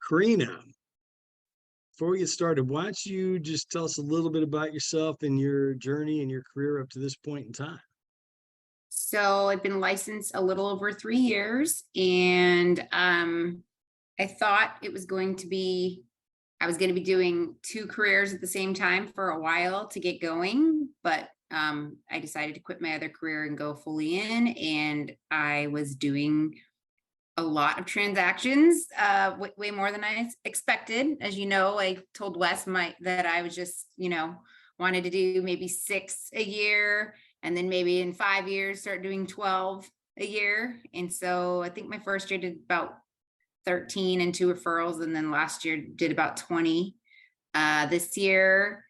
Corinna, before we get started, why don't you just tell us a little bit about yourself and your journey and your career up to this point in time? So I've been licensed a little over 3 years, and I thought it was going to be, I was going to be doing two careers at the same time for a while to get going, but I decided to quit my other career and go fully in, and I was doing a lot of transactions, way more than I expected. As you know, I told Wes that I was just, wanted to do maybe 6 a year, and then maybe in 5 years start doing 12 a year. And so I think my first year did about 13 and 2 referrals, and then last year did about 20. This year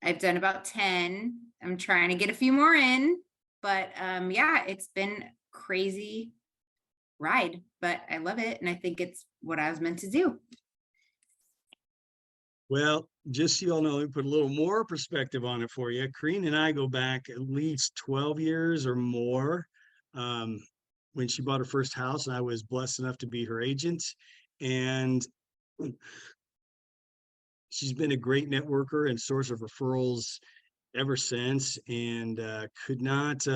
I've done about 10. I'm trying to get a few more in, but yeah, it's been crazy ride, but I love it, and I think it's what I was meant to do. Well, just so you all know, let me put a little more perspective on it for you. Corinna and I go back at least 12 years or more. When she bought her first house, and I was blessed enough to be her agent. And she's been a great networker and source of referrals ever since, and could not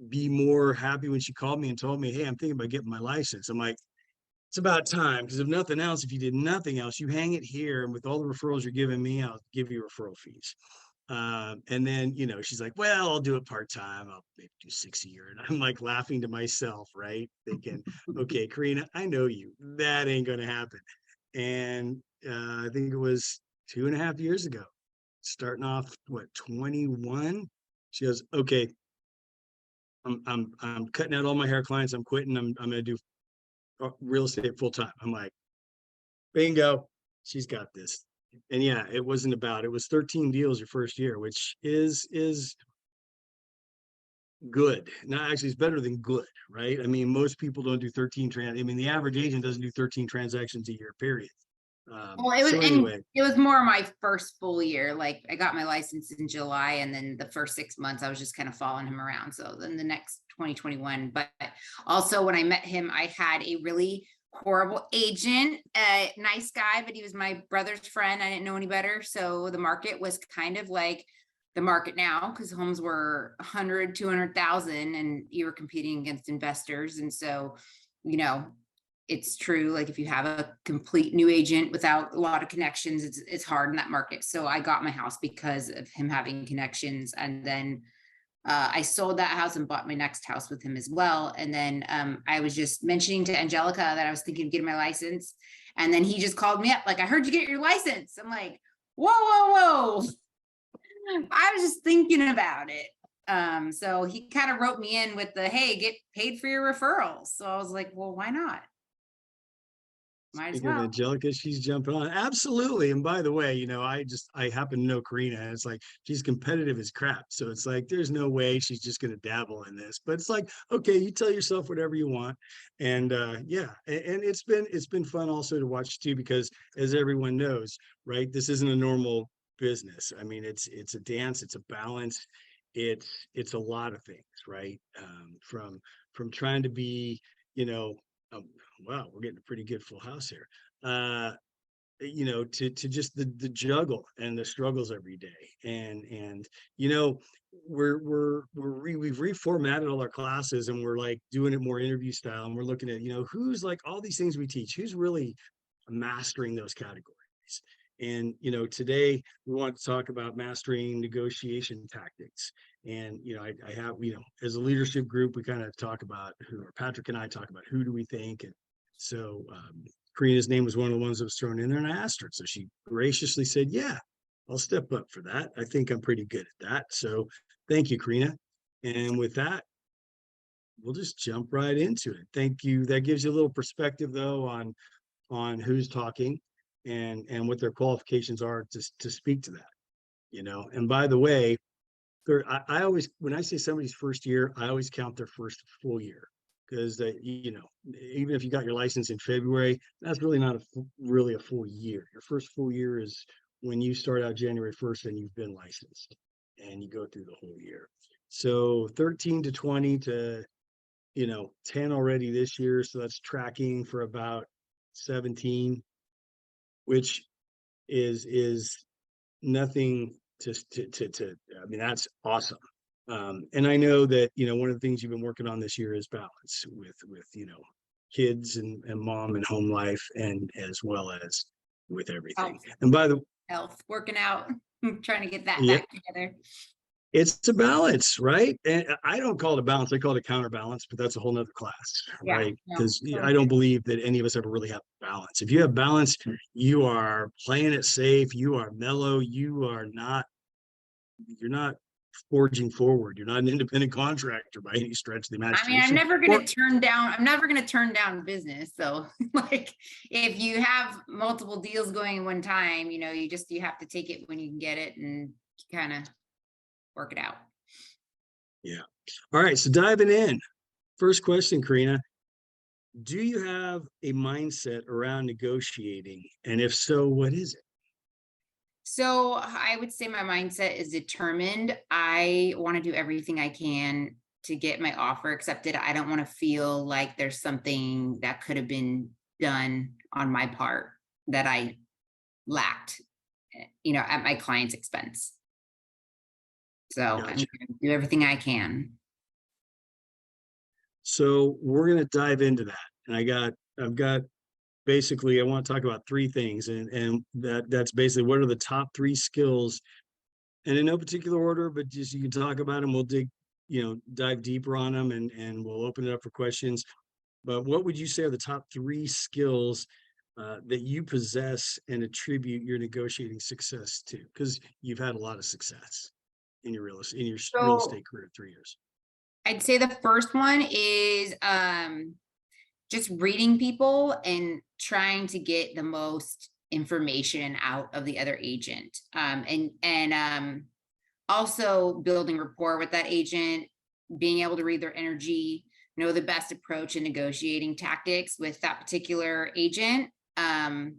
be more happy when she called me and told me, hey, I'm thinking about getting my license. I'm like, it's about time, because if nothing else, if you did nothing else, you hang it here, and with all the referrals you're giving me, I'll give you referral fees. And then, she's like, well, I'll do it part-time. I'll maybe do 6 a year. And I'm like laughing to myself, right? Thinking, okay, Corinna, I know you, that ain't going to happen. And I think it was 2.5 years ago, starting off, 21. She goes, okay, I'm cutting out all my hair clients. I'm quitting. I'm going to do real estate full time. I'm like, bingo, she's got this. And yeah, it was 13 deals your first year, which is good. Not actually, it's better than good, right? I mean, most people don't do 13 the average agent doesn't do 13 transactions a year, period. Well, it was, so anyway, and it was more my first full year. Like, I got my license in July, and then the first 6 months I was just kind of following him around. So then the next 2021, but also when I met him, I had a really horrible agent, a nice guy, but he was my brother's friend. I didn't know any better. So the market was kind of like the market now, because homes were 100, 200,000, and you were competing against investors. And so, it's true. Like, if you have a complete new agent without a lot of connections, it's hard in that market. So I got my house because of him having connections. And then I sold that house and bought my next house with him as well. And then I was just mentioning to Angelica that I was thinking of getting my license. And then he just called me up, like, I heard you get your license. I'm like, whoa, whoa, whoa. I was just thinking about it. So he kind of wrote me in with the, hey, get paid for your referrals. So I was like, well, why not? Might as speaking of well. Angelica, she's jumping on. Absolutely. And by the way, I happen to know Corinna, and it's like she's competitive as crap. So it's like there's no way she's just gonna dabble in this. But it's like, okay, you tell yourself whatever you want. And yeah, and it's been fun also to watch too, because as everyone knows, right, this isn't a normal business. I mean, it's a dance, it's a balance, it's a lot of things, right? From trying to be, you know, um, wow, we're getting a pretty good full house here. To just the juggle and the struggles every day. And we've reformatted all our classes, and we're like doing it more interview style, and we're looking at, who's like all these things we teach, who's really mastering those categories. And today we want to talk about mastering negotiation tactics. And I have, as a leadership group, we kind of talk about or Patrick and I talk about who do we think. And so Corinna's name was one of the ones that was thrown in there, and I asked her. So she graciously said, yeah, I'll step up for that. I think I'm pretty good at that. So thank you, Corinna. And with that, we'll just jump right into it. Thank you. That gives you a little perspective though on who's talking and what their qualifications are to speak to that. And by the way, I always, when I say somebody's first year, I always count their first full year, because even if you got your license in February, that's really not really a full year. Your first full year is when you start out January 1st and you've been licensed, and you go through the whole year. So 13 to 20 to 10 already this year. So that's tracking for about 17, which is nothing I mean, that's awesome. And I know that, one of the things you've been working on this year is balance with, kids and mom and home life, and as well as with everything. Health, And by the health, working out, trying to get that yeah, back together. it's a balance, right? And I don't call it a balance, I call it a counterbalance, but that's a whole nother class, Yeah, right? no, Because I totally. don't believe that any of us ever really have balance. If you have balance, you are playing it safe, you are mellow, you're not forging forward. You're not an independent contractor by any stretch of the I mean, imagination. I'm never gonna turn down business. So like if you have multiple deals going at one time, you have to take it when you can get it and kind of work it out. Yeah. All right. So diving in. First question, Corinna. Do you have a mindset around negotiating? And if so, what is it? So I would say my mindset is determined. I want to do everything I can to get my offer accepted. I don't want to feel like there's something that could have been done on my part that I lacked, at my client's expense. So I'm Gotcha. going to do everything I can. So we're going to dive into that. And I've got basically, I want to talk about three things. And that's basically what are the top three skills, and in no particular order, but just you can talk about them. We'll dive deeper on them, and we'll open it up for questions. But what would you say are the top three skills that you possess and attribute your negotiating success to? Because you've had a lot of success in your real So estate career, 3 years. I'd say the first one is just reading people and trying to get the most information out of the other agent. And also building rapport with that agent, being able to read their energy, know the best approach and negotiating tactics with that particular agent, and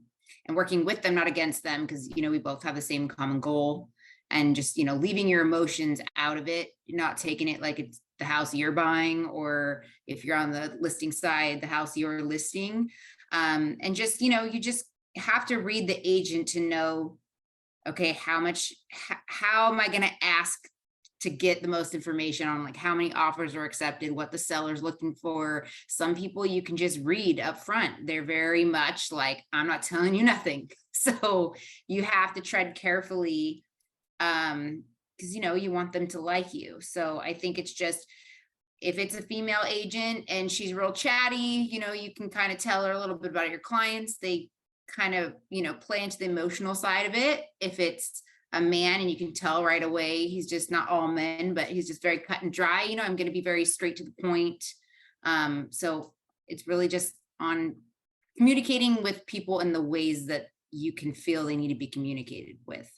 working with them, not against them, because we both have the same common goal. And just leaving your emotions out of it, not taking it like it's the house you're buying, or if you're on the listing side, the house you're listing. And just you just have to read the agent to know, okay, how am I going to ask to get the most information on, like, how many offers are accepted, what the seller's looking for. Some people you can just read up front. They're very much like, I'm not telling you nothing. So you have to tread carefully, because you want them to like you. So I think it's just, if it's a female agent and she's real chatty, you can kind of tell her a little bit about your clients. They kind of play into the emotional side of it. If it's a man, and you can tell right away, he's just not all men, but he's just very cut and dry, I'm going to be very straight to the point. So it's really just on communicating with people in the ways that you can feel they need to be communicated with.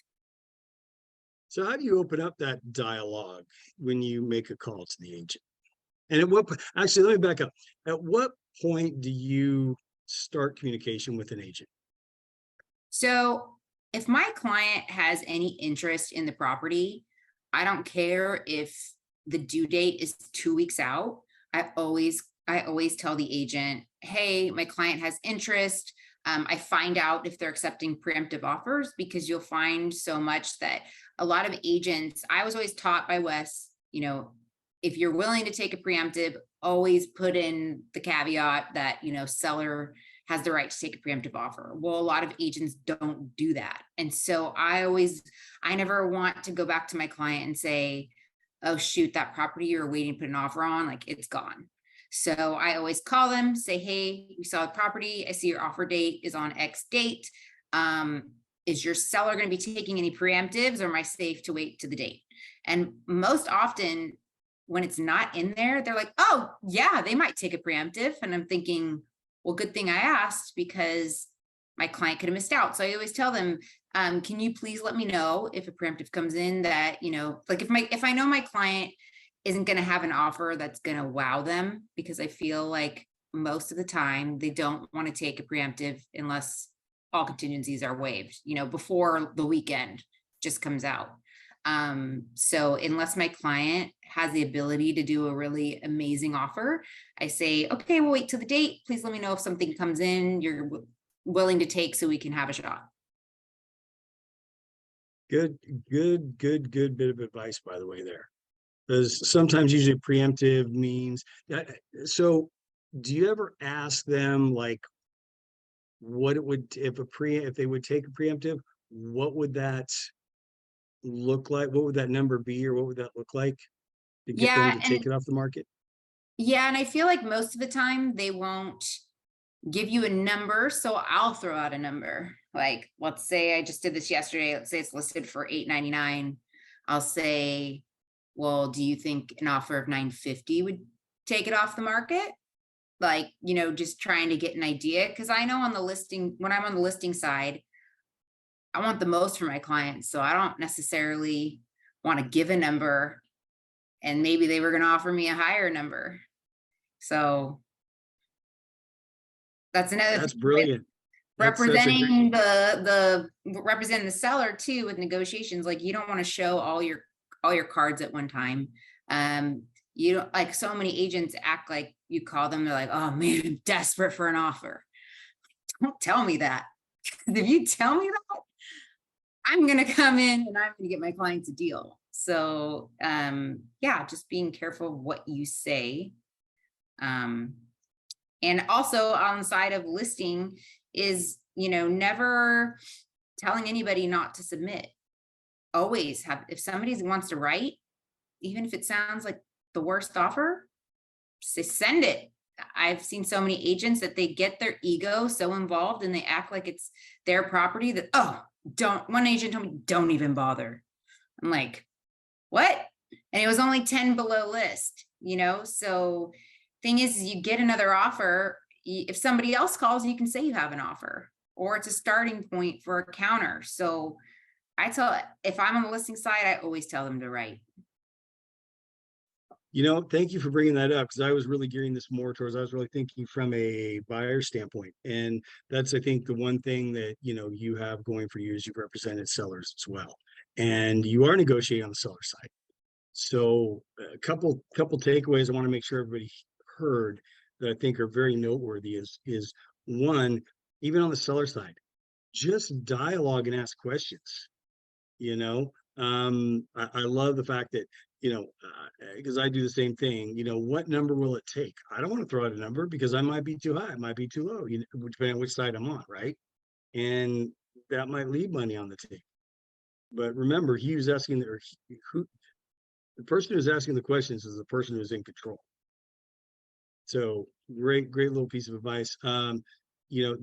So how do you open up that dialogue when you make a call to the agent? And actually, let me back up. At what point do you start communication with an agent? So if my client has any interest in the property, I don't care if the due date is 2 weeks out. I always tell the agent, hey, my client has interest. I find out if they're accepting preemptive offers, because you'll find so much that a lot of agents, I was always taught by Wes, if you're willing to take a preemptive, always put in the caveat that, seller has the right to take a preemptive offer. Well, a lot of agents don't do that. And so I never want to go back to my client and say, oh, shoot, that property you're waiting to put an offer on, like, it's gone. So I always call them, say, hey, we saw the property. I see your offer date is on X date. Is your seller going to be taking any preemptives, or am I safe to wait to the date? And most often when it's not in there, they're like, oh yeah, they might take a preemptive. And I'm thinking, well, good thing I asked, because my client could have missed out. So I always tell them, can you please let me know if a preemptive comes in that, like if I know my client isn't going to have an offer that's going to wow them, because I feel like most of the time they don't want to take a preemptive unless all contingencies are waived, before the weekend just comes out. So unless my client has the ability to do a really amazing offer, I say, okay, we'll wait till the date. Please let me know if something comes in you're willing to take so we can have a shot. Good, good bit of advice, by the way, there. Because sometimes usually preemptive means, so do you ever ask them like what it would, if they would take a preemptive, what would that look like? What would that number be, or what would that look like to get them Yeah. to take And it off the market? yeah, and I feel like most of the time they won't give you a number. So I'll throw out a number. Like, let's say I just did this yesterday. Let's say it's listed for $8.99. I'll say, well, do you think an offer of $9.50 would take it off the market? Like, just trying to get an idea. Cause I know on the listing, when I'm on the listing side, I want the most for my clients. So I don't necessarily want to give a number, and maybe they were going to offer me a higher number. So that's another That's thing with brilliant. That's a great, representing the representing the seller too with negotiations. Like, you don't want to show all your cards at one time. You don't, like, so many agents act like you call them, they're like, oh man, I'm desperate for an offer. Don't tell me that. If you tell me that, I'm gonna come in and I'm gonna get my clients a deal. So yeah, just being careful of what you say. And also on the side of listing is, never telling anybody not to submit. Always have, if somebody wants to write, even if it sounds like the worst offer, say send it. I've seen so many agents that they get their ego so involved and they act like it's their property that, oh, one agent told me, don't even bother. I'm like, what? And it was only 10 below list, So thing is, you get another offer. If somebody else calls, you can say you have an offer, or it's a starting point for a counter. So if I'm on the listing side, I always tell them to write. thank you for bringing that up, because I was really gearing this more towards, I was really thinking from a buyer standpoint. And that's, I think, the one thing that, you have going for you is you've represented sellers as well. And you are negotiating on the seller side. So a couple takeaways I want to make sure everybody heard that I think are very noteworthy is one, even on the seller side, just dialogue and ask questions. I love the fact that, because I do the same thing, what number will it take? I don't want to throw out a number because I might be too high, it might be too low, depending on which side I'm on, right? And that might leave money on the table. But remember, he was asking, the person who's asking the questions is the person who's in control. So great little piece of advice. There's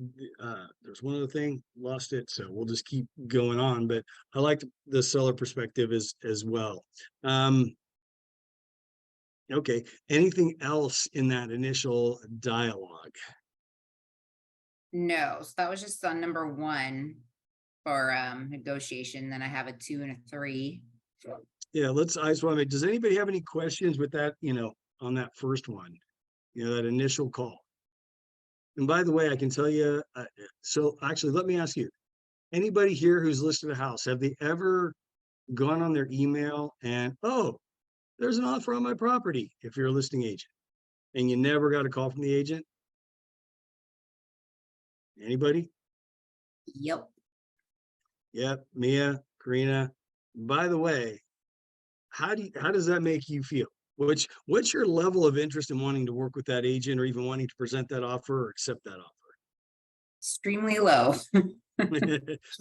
one other thing, lost it, so we'll just keep going on. But I like the seller perspective as well. Okay, anything else in that initial dialogue? No, so that was just on number 1 for negotiation. Then I have a 2 and a 3. Yeah, I just want to make, does anybody have any questions with that, on that first one, that initial call? And by the way, I can tell you, so actually, let me ask you, anybody here who's listed a house, have they ever gone on their email and, oh, there's an offer on my property, if you're a listing agent, and you never got a call from the agent? Anybody? Yep. Yep, Mia, Corinna. By the way, how does that make you feel? What's your level of interest in wanting to work with that agent, or even wanting to present that offer or accept that offer? Extremely low. I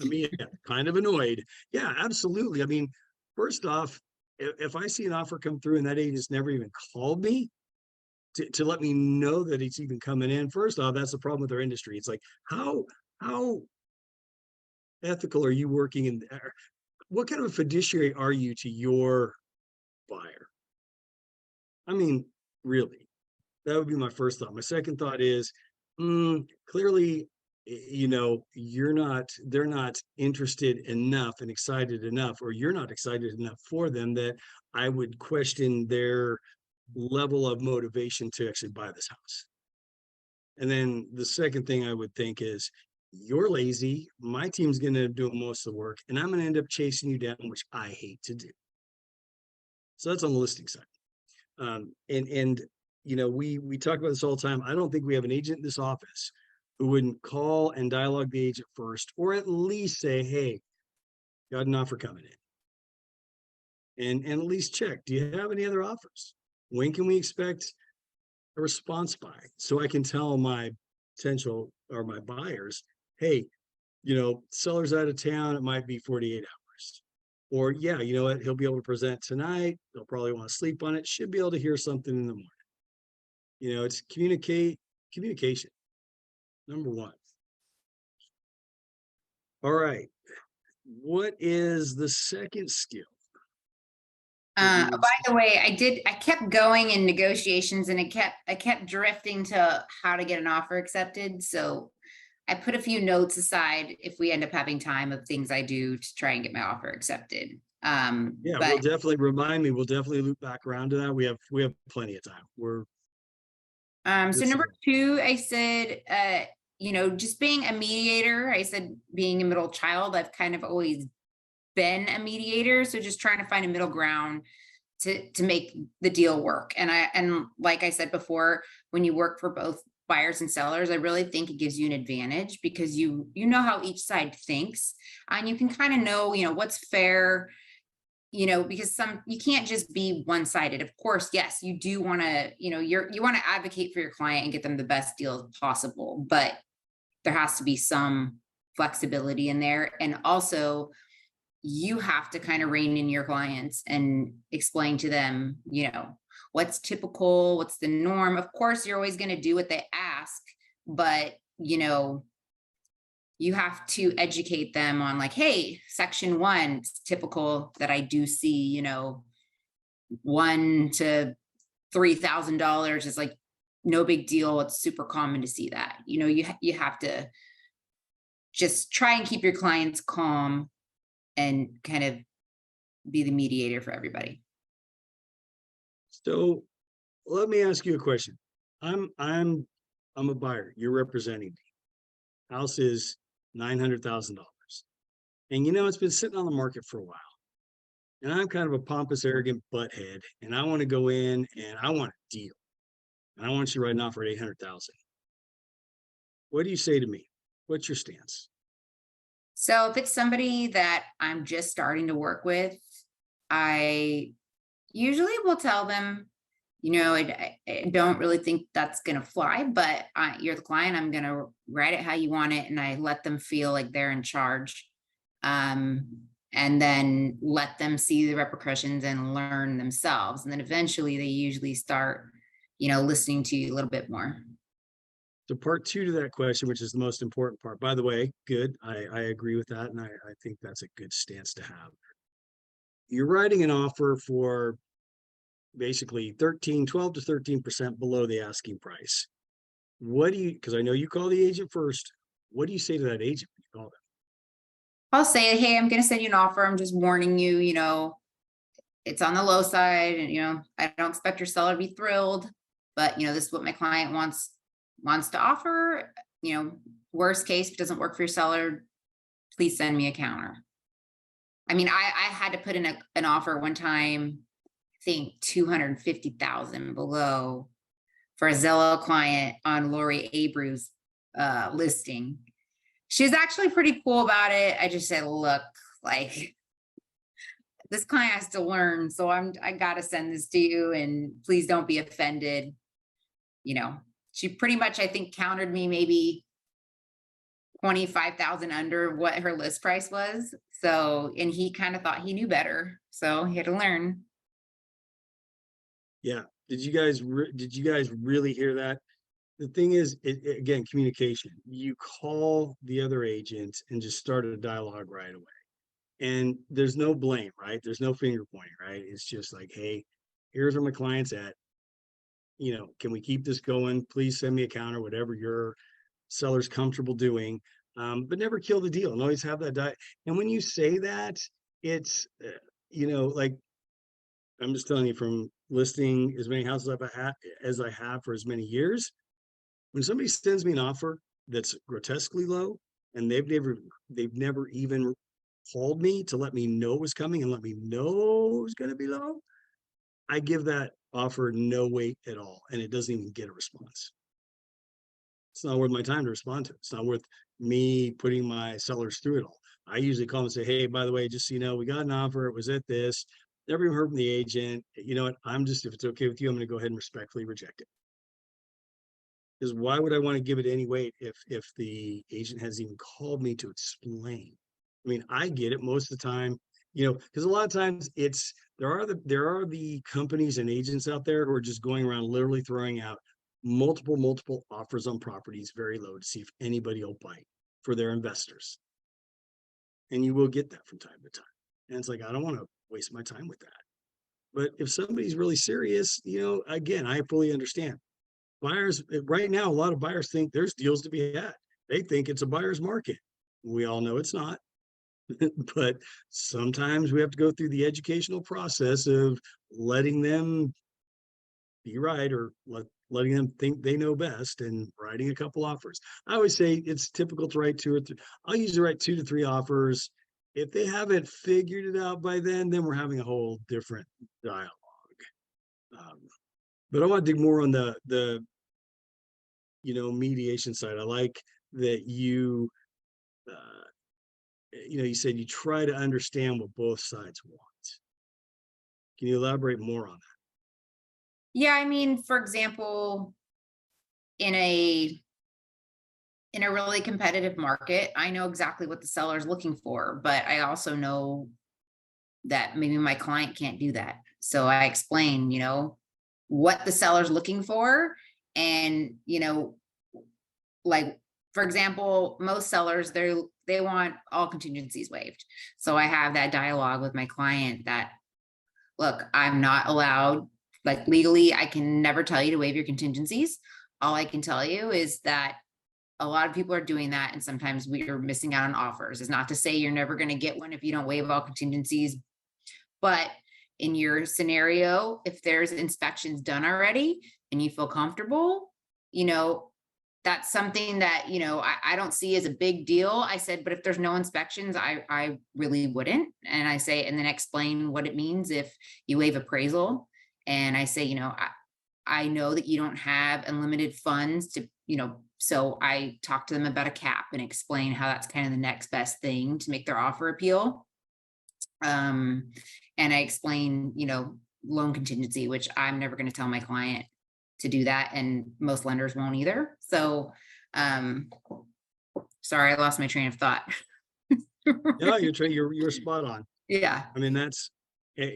mean, yeah, kind of annoyed. Yeah, absolutely. I mean, first off, if I see an offer come through and that agent's never even called me to let me know that it's even coming in, first off, that's the problem with our industry. It's like, how ethical are you working in? What kind of a fiduciary are you to your buyer? I mean, really, that would be my first thought. My second thought is, clearly, they're not interested enough and excited enough, or you're not excited enough for them, that I would question their level of motivation to actually buy this house. And then the second thing I would think is, You're lazy. My team's going to do most of the work, and I'm going to end up chasing you down, which I hate to do. So that's on the listing side. And you know, we talk about this all the time. I don't think we have an agent in this office who wouldn't call and dialogue the agent first, or at least say, "Hey, got an offer coming in," and at least check. Do you have any other offers? When can we expect a response by? So I can tell my potential or my buyers, "Hey, you know, seller's out of town. It might be 48 hours." Or, yeah, you know what? He'll be able to present tonight. They'll probably want to sleep on it. Should be able to hear something in the morning. You know, it's communication, number one. All right. What is the second skill that you would By say? the way, I kept going in negotiations and I kept drifting to how to get an offer accepted. So I put a few notes aside if we end up having time of things I do to try and get my offer accepted. Yeah, But we'll definitely remind me. We'll definitely loop back around to that. We have plenty of time. So This is number two, I said, just being a mediator. I said being a middle child, I've kind of always been a mediator. So just trying to find a middle ground to make the deal work. And like I said before, when you work for both buyers and sellers, I really think it gives you an advantage because you know how each side thinks, and you can kind of know, what's fair, because you can't just be one-sided. Of course, yes, you do want to, you want to advocate for your client and get them the best deal possible, but there has to be some flexibility in there. And also, you have to kind of rein in your clients and explain to them, what's typical, what's the norm. Of course, you're always going to do what they ask, but, you have to educate them on like, hey, section 1, it's typical that I do see, $1,000 to $3,000 is like no big deal. It's super common to see that. You have to just try and keep your clients calm and kind of be the mediator for everybody. So let me ask you a question. I'm a buyer. You're representing me. House is $900,000. And you know, it's been sitting on the market for a while. And I'm kind of a pompous, arrogant butthead. And I want to go in and I want a deal. And I want you to write an offer at 800,000. What do you say to me? What's your stance? So if it's somebody that I'm just starting to work with, I usually will tell them, I don't really think that's going to fly, but you're the client. I'm going to write it how you want it. And I let them feel like they're in charge. And then let them see the repercussions and learn themselves. And then eventually they usually start, listening to you a little bit more. So part two to that question, which is the most important part, by the way, good. I agree with that. And I think that's a good stance to have. You're writing an offer for basically 12 to 13% below the asking price. Because I know you call the agent first. What do you say to that agent when you call them? I'll say, hey, I'm going to send you an offer. I'm just warning you, it's on the low side, and, I don't expect your seller to be thrilled, but, this is what my client wants to offer. Worst case, if it doesn't work for your seller, please send me a counter. I mean, I had to put in an offer one time, I think 250,000 below for a Zillow client on Lori Abreu's listing. She's actually pretty cool about it. I just said, look, like, this client has to learn, so I got to send this to you, and please don't be offended. She pretty much, I think, countered me maybe 25,000 under what her list price was. So, and he kind of thought he knew better, so he had to learn. Yeah. Did you guys really hear that? The thing is, again, communication. You call the other agent and just start a dialogue right away. And there's no blame, right? There's no finger pointing, right? It's just like, hey, here's where my client's at. Can we keep this going? Please send me a counter, whatever your seller's comfortable doing. But never kill the deal and always have that And when you say that, it's, like, I'm just telling you from listing as many houses as I have for as many years, when somebody sends me an offer that's grotesquely low, and they've never even called me to let me know it was coming and let me know it was going to be low, I give that offer no weight at all, and it doesn't even get a response. It's not worth my time to respond to it. It's not worth me putting my sellers through it all. I usually call them and say, hey, by the way, just so you know, we got an offer. It was at this. Never even heard from the agent. You know what? If it's okay with you, I'm going to go ahead and respectfully reject it. Because why would I want to give it any weight if the agent hasn't even called me to explain? I mean, I get it most of the time, because a lot of times there are the companies and agents out there who are just going around literally throwing out multiple offers on properties very low to see if anybody will bite for their investors. And you will get that from time to time. And it's like, I don't want to waste my time with that. But if somebody's really serious, again, I fully understand. Buyers right now, a lot of buyers think there's deals to be had. They think it's a buyer's market. We all know it's not. But sometimes we have to go through the educational process of letting them be right, or letting them think they know best and writing a couple offers. I always say it's typical to write 2 or 3. I'll usually write 2 to 3 offers. If they haven't figured it out by then we're having a whole different dialogue. But I want to dig more on the mediation side. I like that you said you try to understand what both sides want. Can you elaborate more on that? Yeah, I mean, for example, in a really competitive market, I know exactly what the seller is looking for, but I also know that maybe my client can't do that. So I explain, what the seller's looking for. And, like, for example, most sellers, they want all contingencies waived. So I have that dialogue with my client that, look, I'm not allowed, like legally, I can never tell you to waive your contingencies. All I can tell you is that a lot of people are doing that, and sometimes we are missing out on offers. It's not to say you're never going to get one if you don't waive all contingencies, but in your scenario, if there's inspections done already and you feel comfortable, that's something that, I don't see as a big deal. I said, but if there's no inspections, I really wouldn't. And I say, and then explain what it means if you waive appraisal. And I say, I know that you don't have unlimited funds to, so I talk to them about a cap and explain how that's kind of the next best thing to make their offer appeal. And I explain, loan contingency, which I'm never going to tell my client to do that. And most lenders won't either. So, sorry, I lost my train of thought. No, you're spot on. Yeah. I mean, that's, I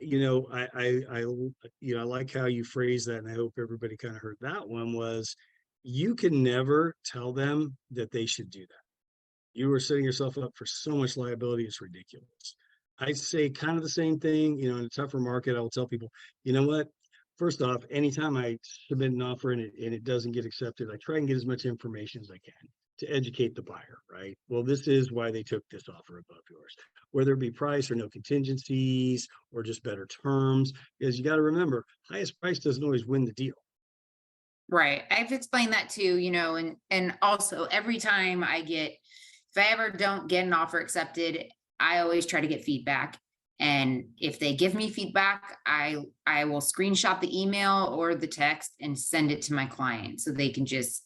like how you phrase that, and I hope everybody kind of heard that one. Was you can never tell them that they should do that. You are setting yourself up for so much liability. It's ridiculous. I say kind of the same thing, in a tougher market. I will tell people, you know what? First off, anytime I submit an offer and it doesn't get accepted, I try and get as much information as I can to educate the buyer, right? Well, this is why they took this offer above yours, whether it be price or no contingencies or just better terms. Because you got to remember, highest price doesn't always win the deal. Right. I've explained that too, and also every time if I ever don't get an offer accepted, I always try to get feedback. And if they give me feedback, I will screenshot the email or the text and send it to my client so they can just,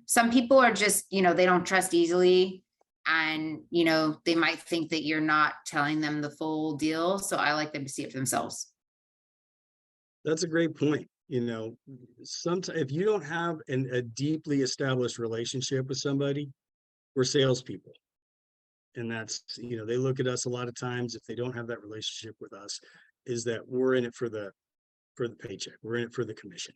some people are just, they don't trust easily. And, they might think that you're not telling them the full deal. So I like them to see it for themselves. That's a great point. Sometimes if you don't have a deeply established relationship with somebody, we're salespeople. And that's, they look at us a lot of times, if they don't have that relationship with us, is that we're in it for the paycheck. We're in it for the commission.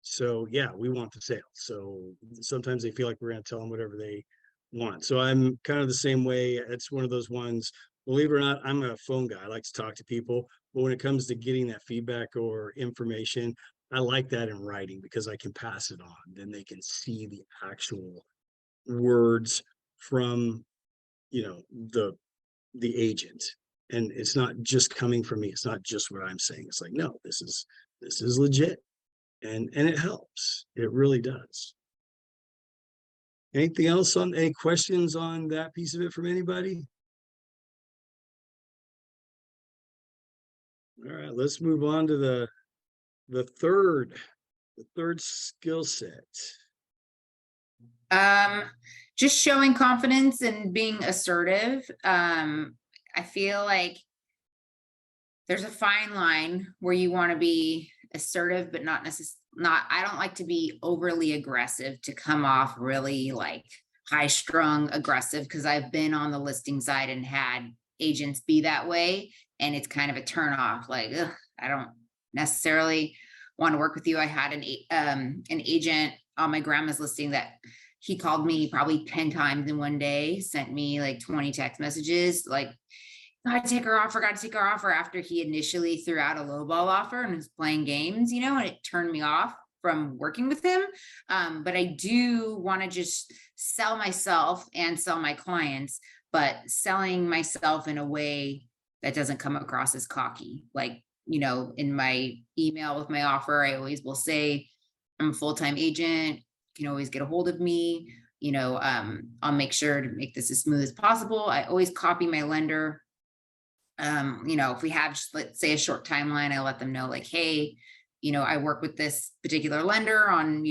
So yeah, we want the sale. So sometimes they feel like we're going to tell them whatever they want. So I'm kind of the same way. It's one of those ones, believe it or not, I'm a phone guy. I like to talk to people, but when it comes to getting that feedback or information, I like that in writing because I can pass it on. Then they can see the actual words from the agent, and it's not just coming from me. It's not just what I'm saying. It's like, no, this is legit, and it helps. It really does. Anything else on, any questions on that piece of it from anybody? All right, let's move on to the third skill set. Just showing confidence and being assertive. I feel like there's a fine line where you want to be assertive, but not necessarily I don't like to be overly aggressive to come off really like high strung aggressive, because I've been on the listing side and had agents be that way. And it's kind of a turn off. Like, ugh, I don't necessarily want to work with you. I had an agent on my grandma's listing that he called me probably 10 times in one day, sent me like 20 text messages, like, got to take our offer after he initially threw out a lowball offer and was playing games, and it turned me off from working with him. But I do want to just sell myself and sell my clients, but selling myself in a way that doesn't come across as cocky. Like, in my email with my offer, I always will say, I'm a full-time agent. You can always get a hold of me. I'll make sure to make this as smooth as possible. I always copy my lender. If we have, let's say, a short timeline, I let them know like, hey, I work with this particular lender on,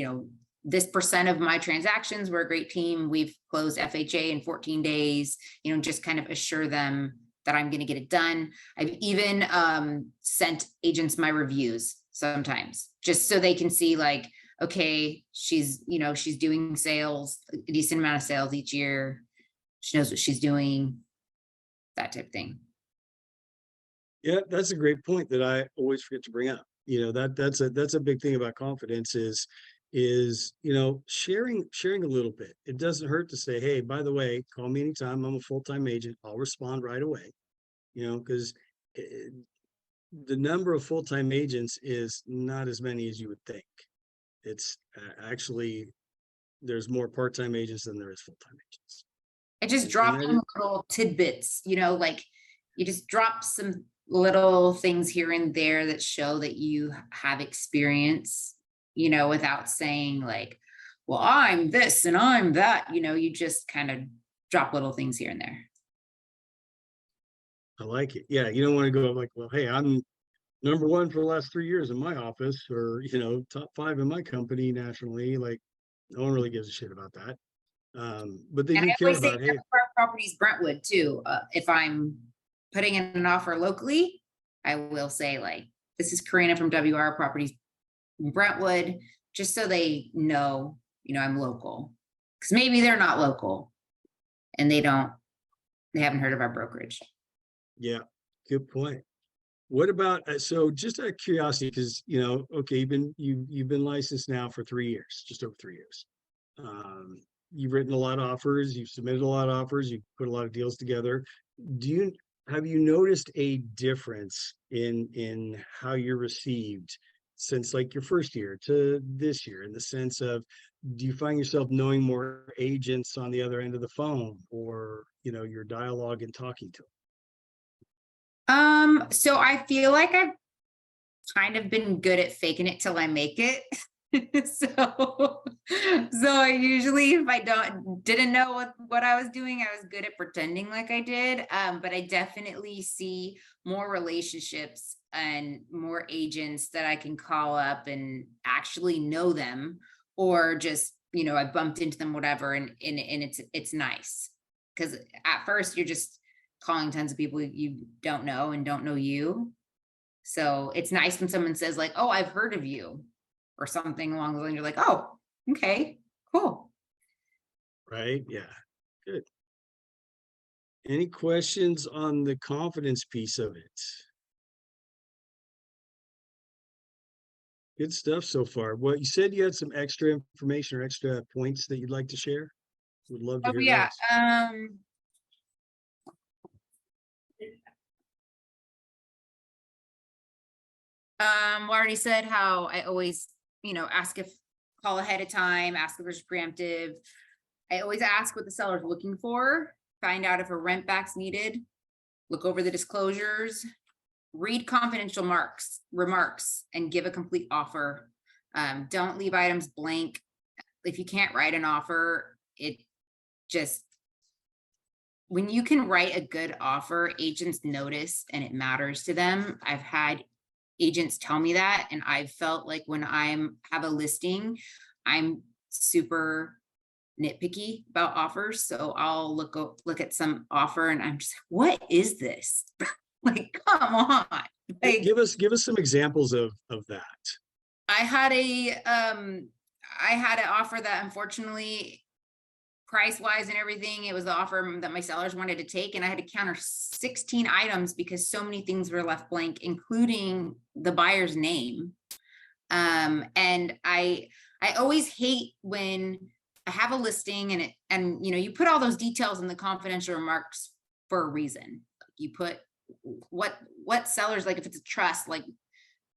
this % of my transactions. We're a great team. We've closed FHA in 14 days, just kind of assure them that I'm going to get it done. I've even sent agents my reviews sometimes, just so they can see like, okay, she's doing sales, a decent amount of sales each year. She knows what she's doing, that type of thing. Yeah, that's a great point that I always forget to bring up. That's a big thing about confidence is sharing a little bit. It doesn't hurt to say, hey, by the way, call me anytime. I'm a full-time agent. I'll respond right away. Because the number of full-time agents is not as many as you would think. It's actually, there's more part-time agents than there is full-time agents. I just drop them little tidbits, like you just drop some little things here and there that show that you have experience, without saying like, well, I'm this and I'm that, you just kind of drop little things here and there. I like it. Yeah, you don't want to go like, well, hey, I'm number one for the last 3 years in my office, or top 5 in my company nationally. Like, no one really gives a shit about that. But they do care about, hey, properties Brentwood too. If I'm putting in an offer locally, I will say like, this is Corinna from WR Properties Brentwood, just so they know, I'm local, because maybe they're not local and they haven't heard of our brokerage. Yeah, good point. What about, so just out of curiosity, because okay, you've been licensed now for 3 years, just over 3 years. You've written a lot of offers, you've submitted a lot of offers, you've put a lot of deals together. Have you noticed a difference in how you're received since like your first year to this year, in the sense of, do you find yourself knowing more agents on the other end of the phone, or your dialogue and talking to them? So I feel like I've kind of been good at faking it till I make it. So I usually, if I didn't know what I was doing, I was good at pretending like I did. But I definitely see more relationships and more agents that I can call up and actually know them, or just, I bumped into them, whatever. And it's nice, because at first you're just calling tons of people you don't know and don't know you. So it's nice when someone says like, oh, I've heard of you, or something along those lines. You're like, oh, okay, cool. Right? Yeah, good. Any questions on the confidence piece of it? Good stuff so far. Well, you said you had some extra information or extra points that you'd like to share. Would love to hear Yeah. those. Already said how I always, ask if call ahead of time, ask if there's preemptive. I always ask what the seller's looking for, find out if a rent back's needed, look over the disclosures, read confidential remarks, and give a complete offer. Don't leave items blank. If you can't write an offer, it just, when you can write a good offer, agents notice and it matters to them. I've had agents tell me that, and I've felt like when I'm have a listing, I'm super nitpicky about offers. So I'll look at some offer and I'm just, what is this? Like, come on. Like, Give us some examples of that. I had an offer that, unfortunately, price wise and everything, it was the offer that my sellers wanted to take, and I had to counter 16 items because so many things were left blank, including the buyer's name. And I always hate when I have a listing and you put all those details in the confidential remarks for a reason. You put what sellers, like if it's a trust, like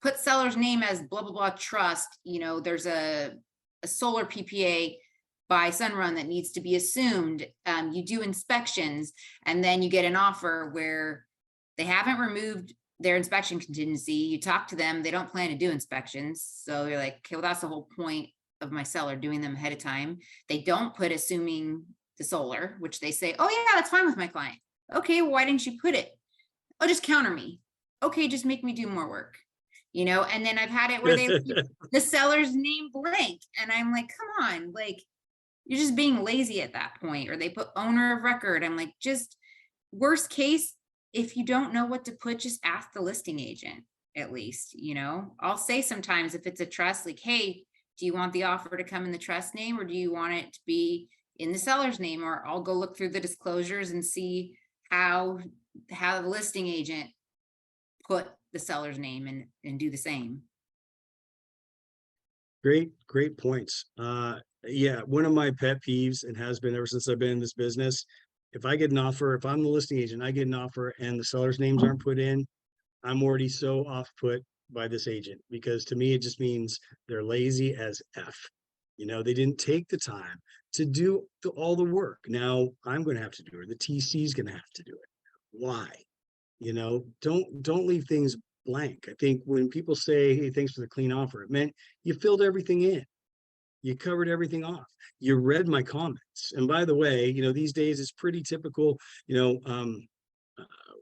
put seller's name as blah blah blah trust. There's a solar PPA by Sunrun that needs to be assumed. You do inspections, and then you get an offer where they haven't removed their inspection contingency. You talk to them, they don't plan to do inspections. So you're like, okay, well, that's the whole point of my seller doing them ahead of time. They don't put assuming the solar, which they say, oh yeah, that's fine with my client. Okay, well, why didn't you put it? Oh, just counter me. Okay, just make me do more work. And then I've had it where they leave the seller's name blank. And I'm like, come on, like, you're just being lazy at that point. Or they put owner of record. I'm like, just worst case, if you don't know what to put, just ask the listing agent at least. I'll say sometimes if it's a trust, like, hey, do you want the offer to come in the trust name, or do you want it to be in the seller's name? Or I'll go look through the disclosures and see how the listing agent put the seller's name and do the same. Great points. Yeah, one of my pet peeves, and has been ever since I've been in this business, if I get an offer, if I'm the listing agent, I get an offer and the seller's names aren't put in, I'm already so off put by this agent, because to me, it just means they're lazy as F. They didn't take the time to do all the work. Now I'm going to have to do it. The TC is going to have to do it. Why? Don't leave things blank. I think when people say, hey, thanks for the clean offer, it meant you filled everything in. You covered everything off. You read my comments. And by the way, these days it's pretty typical.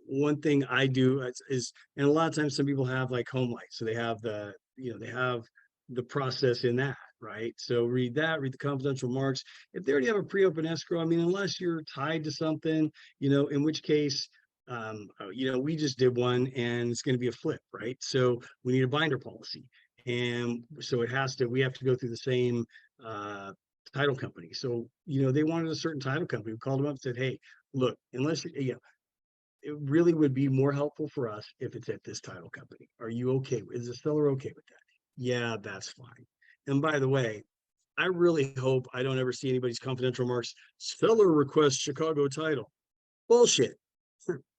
One thing I do is, and a lot of times some people have like home light. So they have they have the process in that, right? So read the confidential remarks. If they already have a pre-open escrow, I mean, unless you're tied to something, in which case, we just did one and it's going to be a flip, right? So we need a binder policy. And so we have to go through the same title company. So, they wanted a certain title company. We called them up and said, hey, look, unless it really would be more helpful for us if it's at this title company. Are you okay? Is the seller okay with that? Yeah, that's fine. And by the way, I really hope I don't ever see anybody's confidential remarks. Seller requests Chicago title. Bullshit.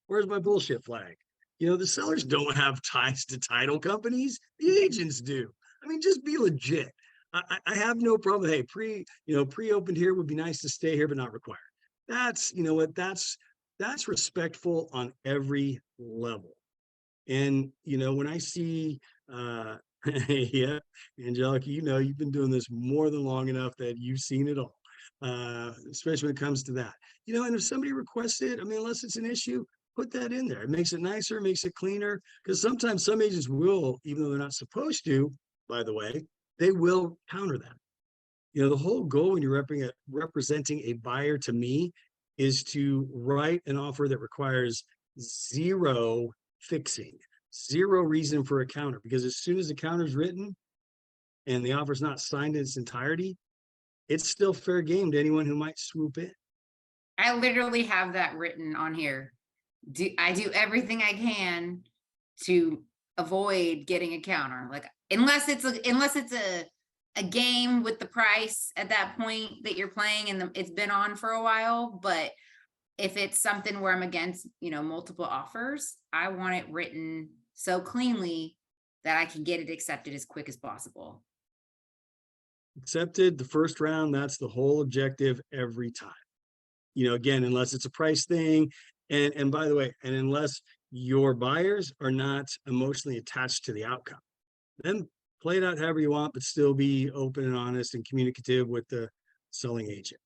Where's my bullshit flag? The sellers don't have ties to title companies. The agents do. I mean, just be legit. I have no problem. Hey, pre-opened here would be nice to stay here, but not required. That's, that's respectful on every level. And, when I see, yeah, Angelica, you've been doing this more than long enough that you've seen it all, especially when it comes to that. And if somebody requests it, I mean, unless it's an issue, put that in there. It makes it nicer, makes it cleaner, because sometimes some agents will, even though they're not supposed to, by the way, they will counter that. The whole goal when you're representing a buyer, to me, is to write an offer that requires zero fixing, zero reason for a counter, because as soon as the counter is written and the offer is not signed in its entirety, it's still fair game to anyone who might swoop in. I literally have that written on here. I do everything I can to avoid getting a counter. Like, unless it's a game with the price at that point that you're playing and it's been on for a while. But if it's something where I'm against, multiple offers, I want it written so cleanly that I can get it accepted as quick as possible. Accepted the first round. That's the whole objective every time. Again, unless it's a price thing. And by the way, and unless your buyers are not emotionally attached to the outcome, then play it out however you want, but still be open and honest and communicative with the selling agent.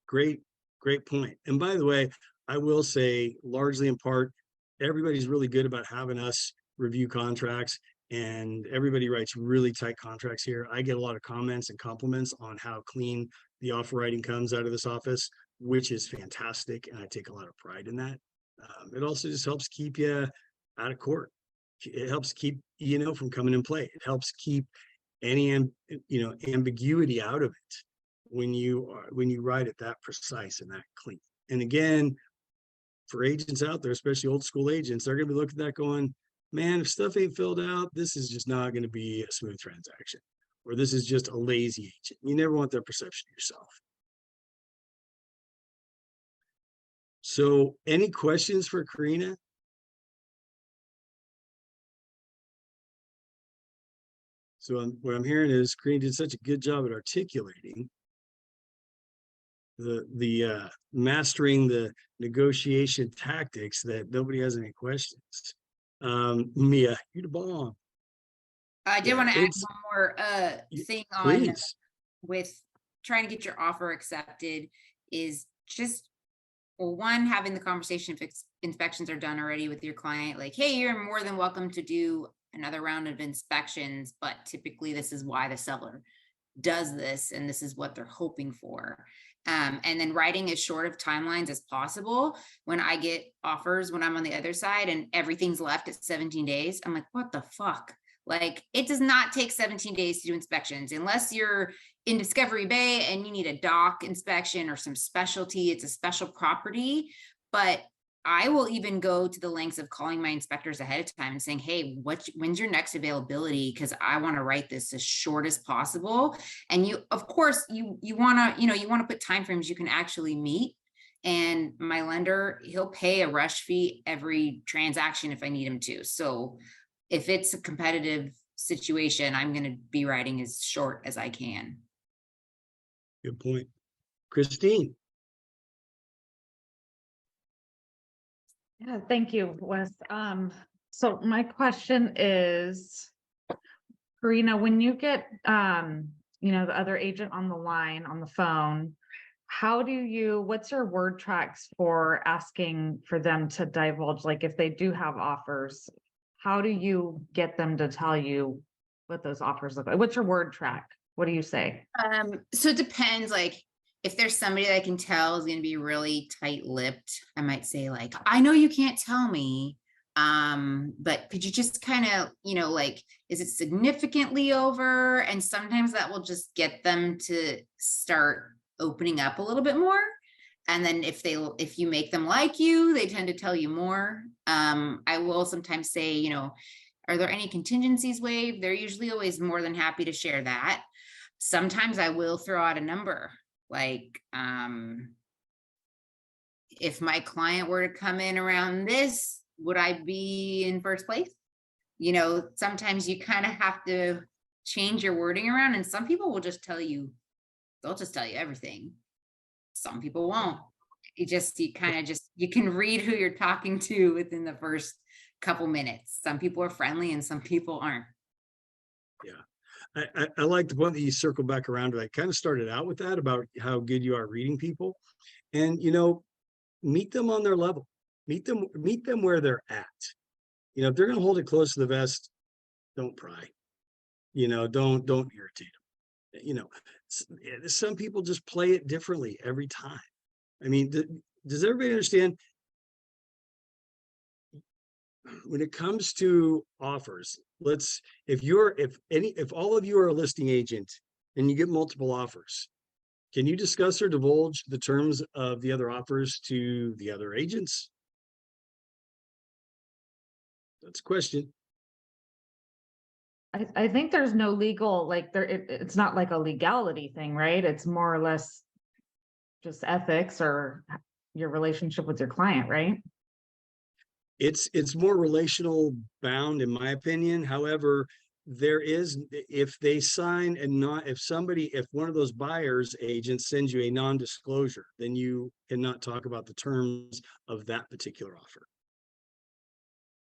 Great, great point. And by the way, I will say largely in part, everybody's really good about having us review contracts, and everybody writes really tight contracts here. I get a lot of comments and compliments on how clean the offer writing comes out of this office, which is fantastic. And I take a lot of pride in that. It also just helps keep you out of court. It helps keep, from coming in play. It helps keep any, ambiguity out of it when you write it that precise and that clean. And again, for agents out there, especially old school agents, they're going to be looking at that going, man, if stuff ain't filled out, this is just not going to be a smooth transaction, or this is just a lazy agent. You never want that perception of yourself. So any questions for Corinna? So what I'm hearing is Corinna did such a good job at articulating the mastering the negotiation tactics that nobody has any questions. Mia, you're the bomb. I did want to add one more thing on Please. with trying to get your offer accepted is just, well, one, having the conversation if inspections are done already with your client, like, hey, you're more than welcome to do another round of inspections, but typically this is why the seller does this and this is what they're hoping for. And then writing as short of timelines as possible. When I get offers, when I'm on the other side and everything's left at 17 days, I'm like, what the fuck? Like, it does not take 17 days to do inspections unless you're in Discovery Bay and you need a dock inspection or some specialty. It's a special property. But I will even go to the lengths of calling my inspectors ahead of time and saying, hey, when's your next availability? Because I want to write this as short as possible. And you, of course, you want to put timeframes you can actually meet. And my lender, he'll pay a rush fee every transaction if I need him to. So if it's a competitive situation, I'm going to be writing as short as I can. Good point. Christine. Yeah, thank you, Wes. So my question is, Corinna, when you get, the other agent on the line, on the phone, what's your word tracks for asking for them to divulge? Like if they do have offers, how do you get them to tell you what those offers look like? What's your word track? What do you say? So it depends, like, if there's somebody that I can tell is going to be really tight-lipped, I might say like, I know you can't tell me, but could you just kind of, like, is it significantly over? And sometimes that will just get them to start opening up a little bit more. And then if you make them like you, they tend to tell you more. I will sometimes say, are there any contingencies waived? They're usually always more than happy to share that. Sometimes I will throw out a number. Like, if my client were to come in around this, would I be in first place? Sometimes you kind of have to change your wording around, and some people will just tell you, they'll just tell you everything. Some people won't. You can read who you're talking to within the first couple minutes. Some people are friendly and some people aren't. Yeah. I like the point that you circle back around to. I kind of started out with that about how good you are reading people, and meet them on their level, meet them where they're at. If they're going to hold it close to the vest, don't pry. Don't irritate them. Some people just play it differently every time. I mean, does everybody understand? When it comes to offers, if all of you are a listing agent and you get multiple offers, can you discuss or divulge the terms of the other offers to the other agents? That's a question. I think there's no legal, it's not like a legality thing, right? It's more or less just ethics or your relationship with your client, right? It's more relational bound, in my opinion. However, there is, if they sign if one of those buyers agents sends you a non-disclosure, then you cannot talk about the terms of that particular offer.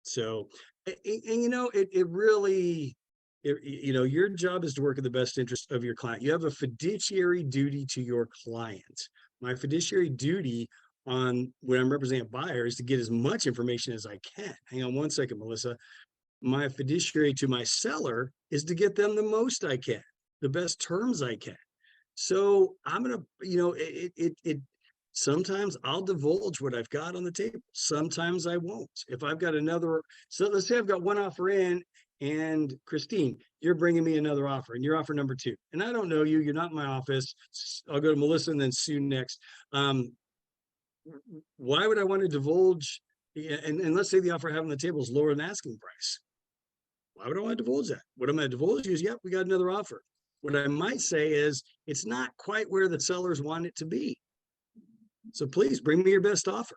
So, it really, you know, your job is to work in the best interest of your client. You have a fiduciary duty to your client. My fiduciary duty on when I'm representing a buyer is to get as much information as I can. Hang on one second, Melissa. My fiduciary to my seller is to get them the most I can, the best terms I can. So I'm gonna, you know, sometimes I'll divulge what I've got on the table. Sometimes I won't. If I've got another, so let's say I've got one offer in, and Christine, you're bringing me another offer, and you're offer number 2. And I don't know you, you're not in my office. I'll go to Melissa and then Sue next. Why would I want to divulge? And let's say the offer I have on the table is lower than asking price. Why would I want to divulge that? What I'm going to divulge is, yep, we got another offer. What I might say is, it's not quite where the sellers want it to be. So please bring me your best offer.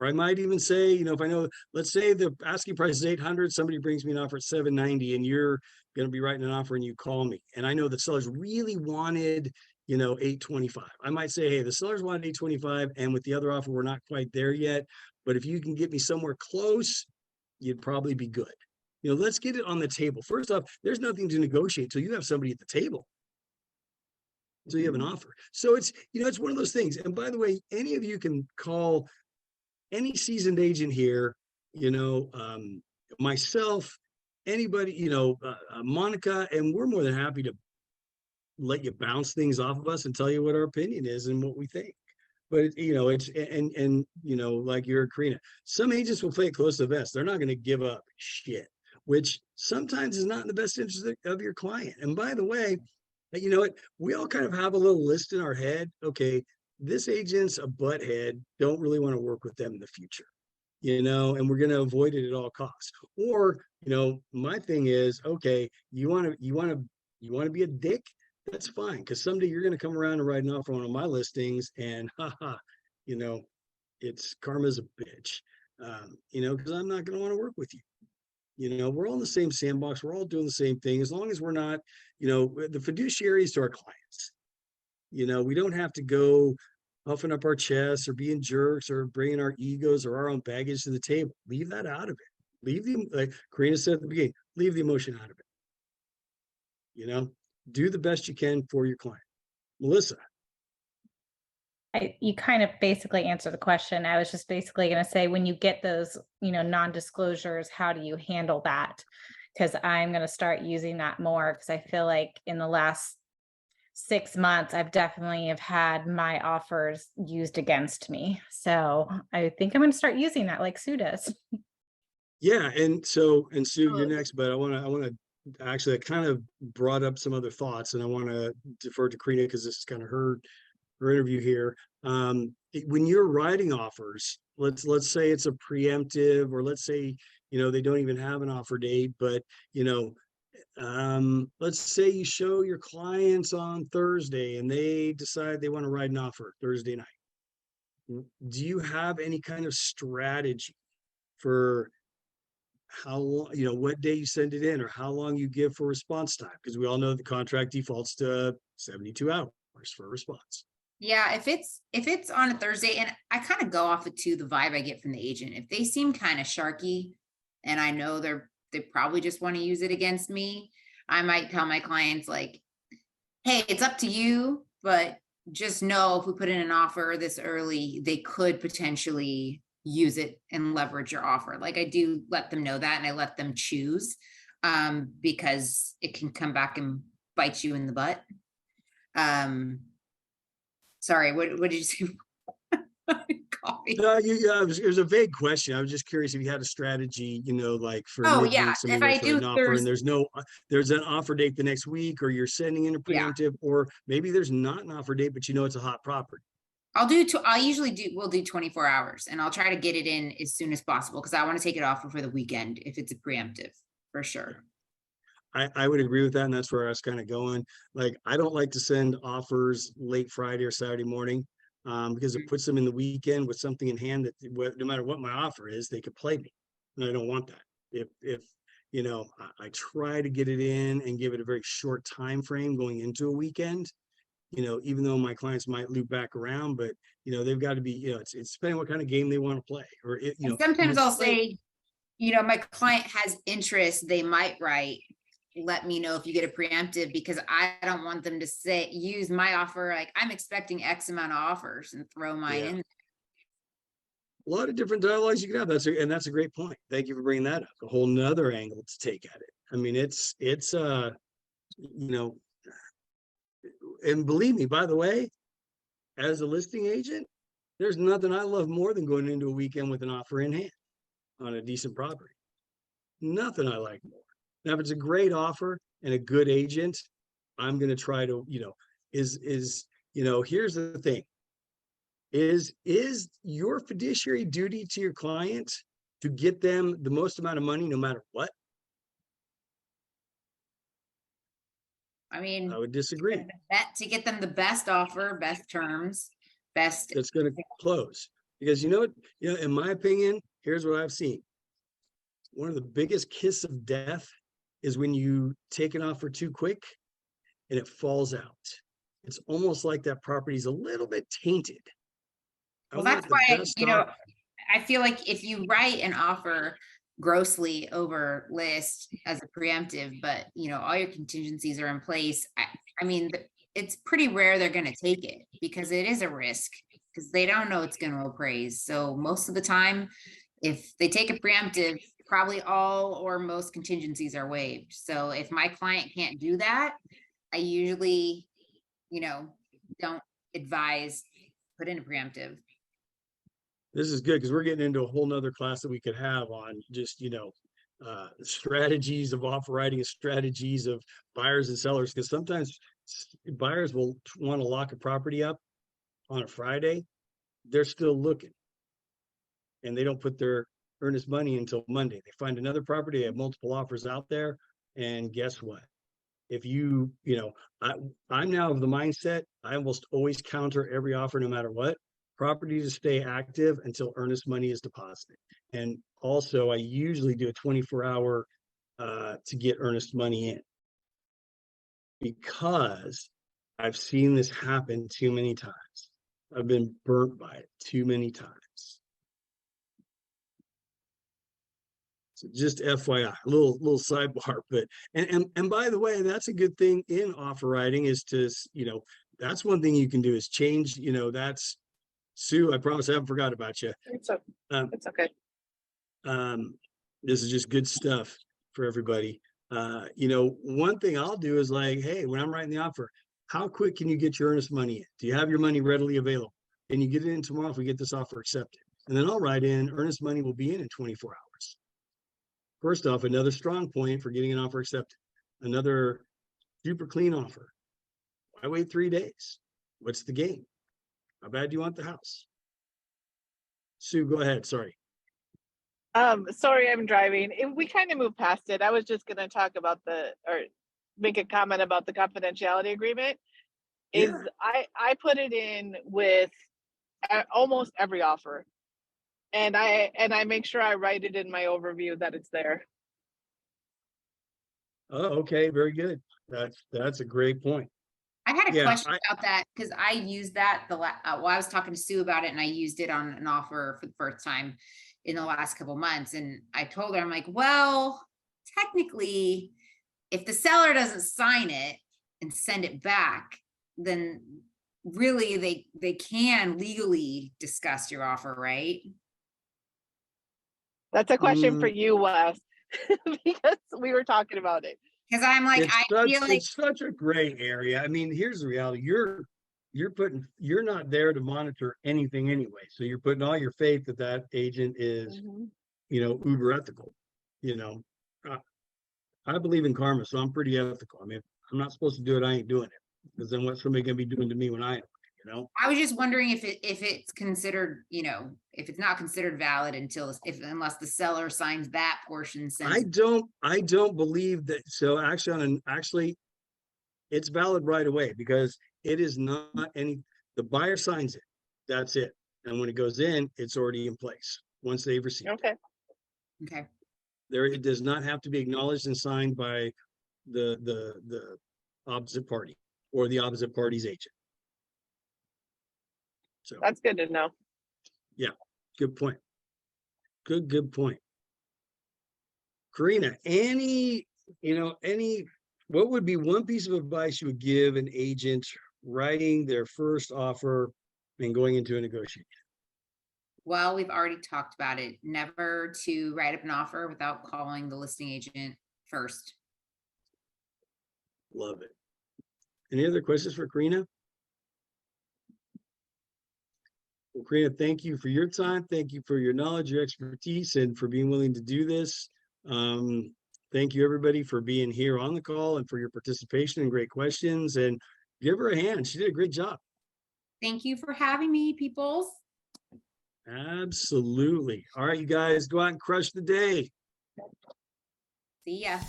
Or I might even say, you know, if I know, let's say the asking price is 800, somebody brings me an offer at 790, and you're going to be writing an offer and you call me. And I know the sellers really wanted, you know, 825. I might say, hey, the sellers wanted 825, and with the other offer, we're not quite there yet. But if you can get me somewhere close, you'd probably be good. You know, let's get it on the table. First off, there's nothing to negotiate till you have somebody at the table. So you have an offer. So it's, you know, it's one of those things. And by the way, any of you can call any seasoned agent here, you know, myself, anybody, you know, Monica, and we're more than happy to let you bounce things off of us and tell you what our opinion is and what we think. But you know, it's and you know, like you're Corinna, some agents will play it close to the vest. They're not going to give up shit, which sometimes is not in the best interest of your client. And by the way, you know what? We all kind of have a little list in our head. Okay, this agent's a butthead. Don't really want to work with them in the future, you know, and we're going to avoid it at all costs. Or, you know, my thing is, okay, you want to be a dick? That's fine, because someday you're going to come around and write an offer on one of my listings, and haha, you know, it's karma's a bitch, you know, because I'm not going to want to work with you. You know, we're all in the same sandbox. We're all doing the same thing. As long as we're not, you know, the fiduciaries to our clients. You know, we don't have to go puffing up our chests or being jerks or bringing our egos or our own baggage to the table. Leave that out of it. Leave the, like Corinna said at the beginning, leave the emotion out of it. You know, do the best you can for your client. Melissa. You kind of basically answered the question. I was just basically going to say, when you get those, you know, non-disclosures, how do you handle that? Because I'm going to start using that more, because I feel like in the last 6 months, I've definitely have had my offers used against me. So I think I'm going to start using that like Sue does. Yeah, and Sue, you're next, but I want to actually, I kind of brought up some other thoughts, and I want to defer to Corinna because this is kind of her interview here. When you're writing offers, let's say it's a preemptive, or let's say, you know, they don't even have an offer date, but you know, let's say you show your clients on Thursday and they decide they want to write an offer Thursday night. Do you have any kind of strategy for how long, you know, what day you send it in, or how long you give for response time? Because we all know the contract defaults to 72 hours for a response. Yeah, if it's on a Thursday, and I kind of go off of too the vibe I get from the agent. If they seem kind of sharky, and I know they probably just want to use it against me, I might tell my clients like, hey, it's up to you, but just know if we put in an offer this early, they could potentially use it and leverage your offer. Like, I do let them know that, and I let them choose, because it can come back and bite you in the butt. Sorry, what did you say? Coffee. No, it was a vague question. I was just curious if you had a strategy, you know, like for Oh midweek, yeah, somebody if I wants to write do an offer and Thursday, there's an offer date the next week, or you're sending in a Yeah. preemptive, or maybe there's not an offer date, but you know it's a hot property. we'll do 24 hours, and I'll try to get it in as soon as possible, because I want to take it off before the weekend if it's a preemptive, for sure. I would agree with that, and that's where I was kind of going. Like, I don't like to send offers late Friday or Saturday morning, because it puts them in the weekend with something in hand that no matter what my offer is, they could play me, and I don't want that. If you know, I try to get it in and give it a very short time frame going into a weekend. You know, even though my clients might loop back around, but you know, they've got to be, you know, it's depending what kind of game they want to play, or you And know, sometimes I'll explain. say, my client has interest, they might write, let me know if you get a preemptive, because I don't want them to use my offer, like I'm expecting X amount of offers and throw mine Yeah. in. A lot of different dialogues you can have. That's a great point. Thank you for bringing that up. A whole nother angle to take at it. I mean, it's and believe me, by the way, as a listing agent, there's nothing I love more than going into a weekend with an offer in hand on a decent property. Nothing I like more. Now, if it's a great offer and a good agent, I'm going to try to, here's the thing. Is your fiduciary duty to your client to get them the most amount of money no matter what? I mean, I would disagree. to get them the best offer, best terms, best. That's going to close. Because in my opinion, here's what I've seen. One of the biggest kiss of death is when you take an offer too quick and it falls out. It's almost like that property is a little bit tainted. Well, that's why, I feel like if you write an offer grossly over list as a preemptive, but all your contingencies are in place, I mean, it's pretty rare they're going to take it, because it is a risk, because they don't know it's going to appraise. So most of the time, if they take a preemptive, probably all or most contingencies are waived. So if my client can't do that, I usually, don't advise put in a preemptive. This is good because we're getting into a whole nother class that we could have on just, strategies of offer writing and strategies of buyers and sellers. Because sometimes buyers will want to lock a property up on a Friday. They're still looking. And they don't put their earnest money until Monday. They find another property, they have multiple offers out there. And guess what? If I'm now of the mindset, I almost always counter every offer no matter what. Property to stay active until earnest money is deposited. And also I usually do a 24-hour to get earnest money in, because I've seen this happen too many times. I've been burnt by it too many times. So just FYI, a little sidebar, but and by the way, that's a good thing in offer writing is to, that's one thing you can do is change, that's Sue, I promise I haven't forgot about you. It's okay. This is just good stuff for everybody. One thing I'll do is like, hey, when I'm writing the offer, how quick can you get your earnest money in? Do you have your money readily available? Can you get it in tomorrow if we get this offer accepted? And then I'll write in, earnest money will be in 24 hours. First off, another strong point for getting an offer accepted. Another super clean offer. Why wait 3 days? What's the game? How bad do you want the house? Sue, go ahead. Sorry. Sorry, I'm driving. We kind of moved past it. I was just going to talk about make a comment about the confidentiality agreement. I put it in with almost every offer, and I make sure I write it in my overview that it's there. Oh, okay, very good. That's a great point. I had a question about that, because I used that I was talking to Sue about it, and I used it on an offer for the first time in the last couple months. And I told her, I'm like, well, technically, if the seller doesn't sign it and send it back, then really they can legally discuss your offer, right? That's a question for you, Wes, because we were talking about it. Because I'm like, it's such a gray area. I mean, here's the reality. You're not there to monitor anything anyway. So you're putting all your faith that agent is, uber ethical. I believe in karma, so I'm pretty ethical. I mean, if I'm not supposed to do it, I ain't doing it. Because then what's somebody gonna be doing to me when I am? I was just wondering if it's considered, if it's not considered valid unless the seller signs that portion. I don't believe that. So actually, it's valid right away, because it is not the buyer signs it. That's it. And when it goes in, it's already in place once they've received it. Okay. It does not have to be acknowledged and signed by the opposite party or the opposite party's agent. So that's good to know. Yeah, good point. Good point. Corinna, what would be one piece of advice you would give an agent writing their first offer and going into a negotiation? Well, we've already talked about it. Never to write up an offer without calling the listing agent first. Love it. Any other questions for Corinna? Well, Corinna, thank you for your time. Thank you for your knowledge, your expertise, and for being willing to do this. Thank you, everybody, for being here on the call and for your participation and great questions. And give her a hand. She did a great job. Thank you for having me, peoples. Absolutely. All right, you guys, go out and crush the day. See ya.